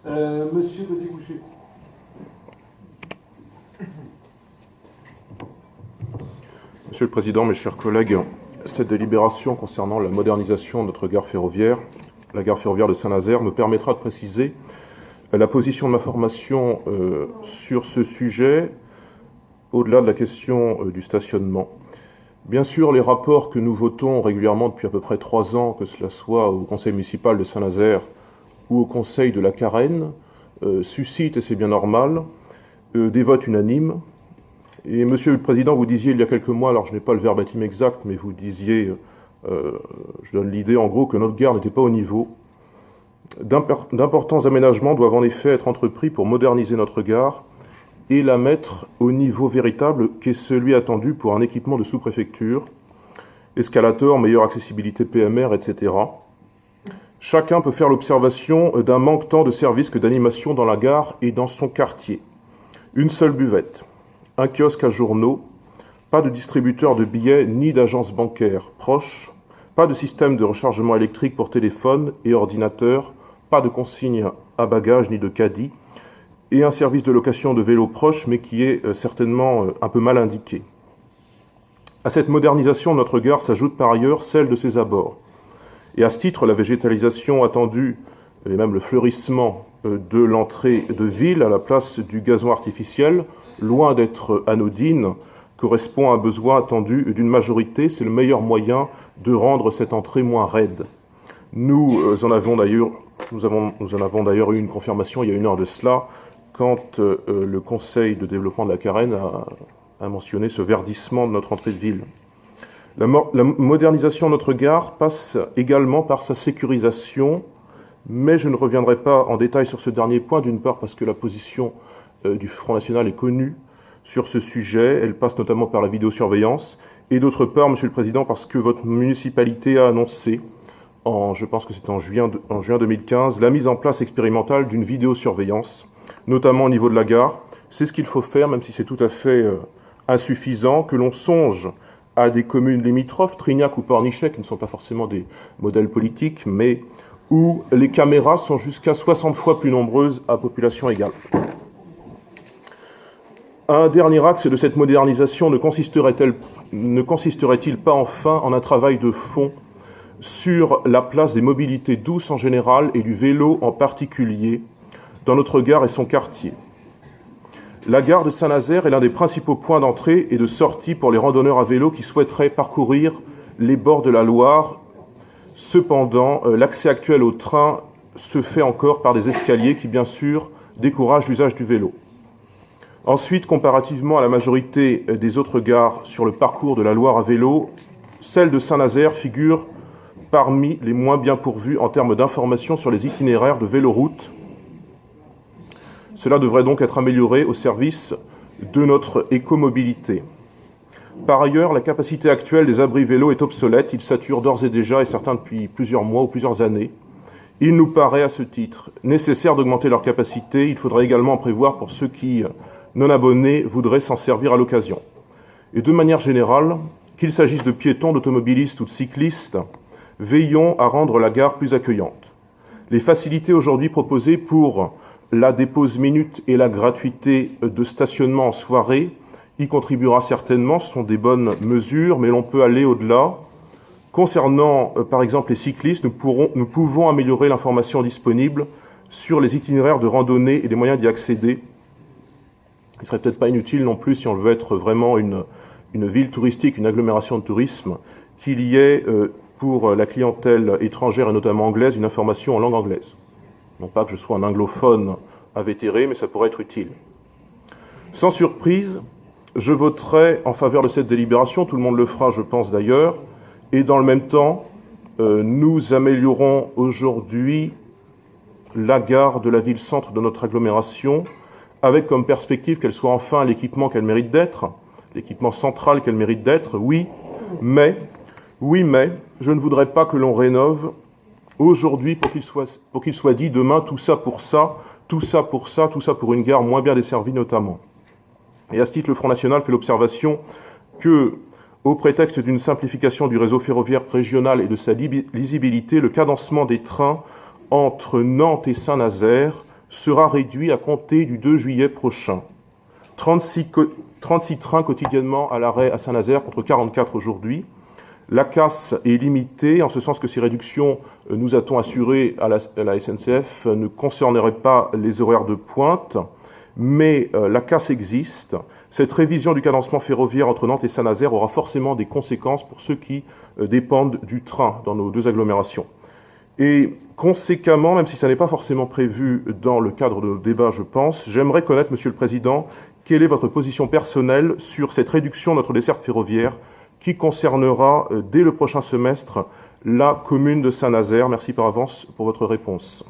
Monsieur Gaudiboucher. Monsieur le Président, mes chers collègues, cette délibération concernant la modernisation de notre gare ferroviaire, la gare ferroviaire de Saint-Nazaire, me permettra de préciser la position de ma formation sur ce sujet, au-delà de la question du stationnement. Bien sûr, les rapports que nous votons régulièrement depuis à peu près 3 ans, que cela soit au conseil municipal de Saint-Nazaire ou au conseil de la Carène, suscitent, et c'est bien normal, des votes unanimes. Et Monsieur le Président, vous disiez il y a quelques mois, alors je n'ai pas le verbatim exact, mais vous disiez, je donne l'idée en gros, que notre gare n'était pas au niveau. D'importants aménagements doivent en effet être entrepris pour moderniser notre gare et la mettre au niveau véritable qu'est celui attendu pour un équipement de sous-préfecture, escalator, meilleure accessibilité PMR, etc. Chacun peut faire l'observation d'un manque tant de services que d'animation dans la gare et dans son quartier. Une seule buvette, un kiosque à journaux, pas de distributeur de billets ni d'agence bancaire proche, pas de système de rechargement électrique pour téléphone et ordinateur, pas de consigne à bagages ni de caddie, et un service de location de vélos proche, mais qui est certainement un peu mal indiqué. À cette modernisation de notre gare s'ajoute par ailleurs celle de ses abords. Et à ce titre, la végétalisation attendue, et même le fleurissement de l'entrée de ville à la place du gazon artificiel, loin d'être anodine, correspond à un besoin attendu d'une majorité. C'est le meilleur moyen de rendre cette entrée moins raide. Nous en avons d'ailleurs eu une confirmation il y a 1 heure de cela, quand le Conseil de développement de la Carène a mentionné ce verdissement de notre entrée de ville. La modernisation de notre gare passe également par sa sécurisation, mais je ne reviendrai pas en détail sur ce dernier point, d'une part parce que la position du Front National est connue sur ce sujet, elle passe notamment par la vidéosurveillance, et d'autre part, Monsieur le Président, parce que votre municipalité a annoncé, je pense que c'était en juin 2015, la mise en place expérimentale d'une vidéosurveillance, notamment au niveau de la gare. C'est ce qu'il faut faire, même si c'est tout à fait insuffisant, que l'on songe à des communes limitrophes, Trignac ou Pornichet, qui ne sont pas forcément des modèles politiques, mais où les caméras sont jusqu'à 60 fois plus nombreuses à population égale. Un dernier axe de cette modernisation ne consisterait-il pas enfin en un travail de fond sur la place des mobilités douces en général et du vélo en particulier dans notre gare et son quartier? La gare de Saint-Nazaire est l'un des principaux points d'entrée et de sortie pour les randonneurs à vélo qui souhaiteraient parcourir les bords de la Loire. Cependant, l'accès actuel au train se fait encore par des escaliers qui, bien sûr, découragent l'usage du vélo. Ensuite, comparativement à la majorité des autres gares sur le parcours de la Loire à vélo, celle de Saint-Nazaire figure parmi les moins bien pourvues en termes d'informations sur les itinéraires de véloroute. Cela devrait donc être amélioré au service de notre écomobilité. Par ailleurs, la capacité actuelle des abris vélos est obsolète. Ils saturent d'ores et déjà, et certains depuis plusieurs mois ou plusieurs années. Il nous paraît à ce titre nécessaire d'augmenter leur capacité. Il faudrait également en prévoir pour ceux qui, non abonnés, voudraient s'en servir à l'occasion. Et de manière générale, qu'il s'agisse de piétons, d'automobilistes ou de cyclistes, veillons à rendre la gare plus accueillante. Les facilités aujourd'hui proposées pour la dépose minute et la gratuité de stationnement en soirée y contribuera certainement, ce sont des bonnes mesures, mais l'on peut aller au-delà. Concernant, par exemple, les cyclistes, nous pouvons améliorer l'information disponible sur les itinéraires de randonnée et les moyens d'y accéder. Il ne serait peut-être pas inutile non plus, si on veut être vraiment une ville touristique, une agglomération de tourisme, qu'il y ait pour la clientèle étrangère et notamment anglaise une information en langue anglaise. Non pas que je sois un anglophone invétéré, mais ça pourrait être utile. Sans surprise, je voterai en faveur de cette délibération, tout le monde le fera, je pense d'ailleurs, et dans le même temps, nous améliorons aujourd'hui la gare de la ville-centre de notre agglomération, avec comme perspective qu'elle soit enfin l'équipement qu'elle mérite d'être, l'équipement central qu'elle mérite d'être, oui, mais, je ne voudrais pas que l'on rénove aujourd'hui pour qu'il soit dit demain tout ça pour ça, tout ça pour ça, tout ça pour une gare moins bien desservie notamment. Et à ce titre, le Front National fait l'observation que, au prétexte d'une simplification du réseau ferroviaire régional et de sa lisibilité, le cadencement des trains entre Nantes et Saint-Nazaire sera réduit à compter du 2 juillet prochain. 36 trains quotidiennement à l'arrêt à Saint-Nazaire contre 44 aujourd'hui. La casse est limitée, en ce sens que ces réductions, nous a-t-on assuré à la SNCF, ne concerneraient pas les horaires de pointe, mais la casse existe. Cette révision du cadencement ferroviaire entre Nantes et Saint-Nazaire aura forcément des conséquences pour ceux qui dépendent du train dans nos deux agglomérations. Et conséquemment, même si ça n'est pas forcément prévu dans le cadre de nos débats, je pense, j'aimerais connaître, Monsieur le Président, quelle est votre position personnelle sur cette réduction de notre desserte ferroviaire qui concernera dès le prochain semestre la commune de Saint-Nazaire. Merci par avance pour votre réponse.